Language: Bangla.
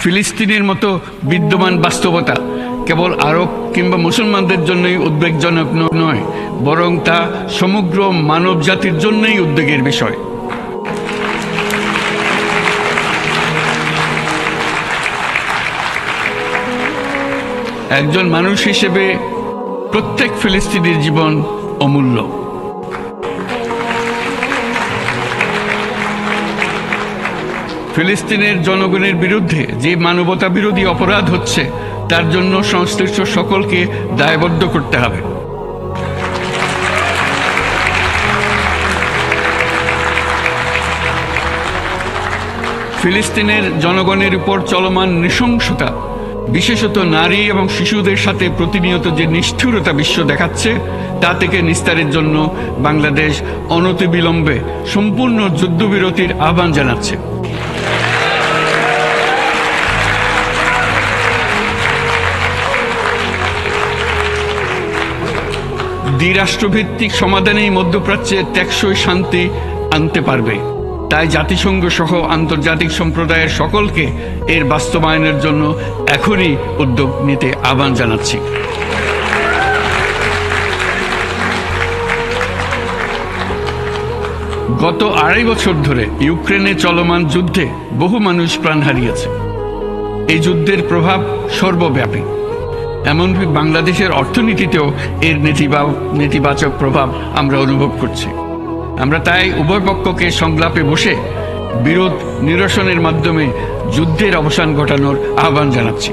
ফিলিস্তিনের মতো বিদ্যমান বাস্তবতা কেবল আরব কিংবা মুসলমানদের জন্যই উদ্বেগজনক নয়, বরং তা সমগ্র মানব জাতির জন্যই উদ্বেগের বিষয়। একজন মানুষ হিসেবে প্রত্যেক ফিলিস্তিনির জীবন অমূল্য। ফিলিস্তিনের জনগণের বিরুদ্ধে যে মানবতা বিরোধী অপরাধ হচ্ছে তার জন্য সংশ্লিষ্ট সকলকে দায়বদ্ধ করতে হবে। ফিলিস্তিনের জনগণের উপর চলমান নৃশংসতা, বিশেষত নারী এবং শিশুদের সাথে প্রতিনিয়ত যে নিষ্ঠুরতা বিশ্ব দেখাচ্ছে, তা থেকে নিস্তারের জন্য বাংলাদেশ অনতিবিলম্বে সম্পূর্ণ যুদ্ধবিরতির আহ্বান জানাচ্ছে। দ্বিরাষ্ট্রভিত্তিক সমাধানেই মধ্যপ্রাচ্যে টেকসই শান্তি আনতে পারবে। তাই জাতিসংঘ সহ আন্তর্জাতিক সম্প্রদায়ের সকলকে এর বাস্তবায়নের জন্য এখনই উদ্যোগ নিতে আহ্বান জানাচ্ছি। গত 2.5 বছর ধরে ইউক্রেনে চলমান যুদ্ধে বহু মানুষ প্রাণ হারিয়েছে। এই যুদ্ধের প্রভাব সর্বব্যাপী, এমনকি বাংলাদেশের অর্থনীতিতেও এর নেতিবাচক প্রভাব আমরা অনুভব করছি। আমরা তাই উভয় পক্ষকে সংলাপে বসে বিরোধ নিরসনের মাধ্যমে যুদ্ধের অবসান ঘটানোর আহ্বান জানাচ্ছি।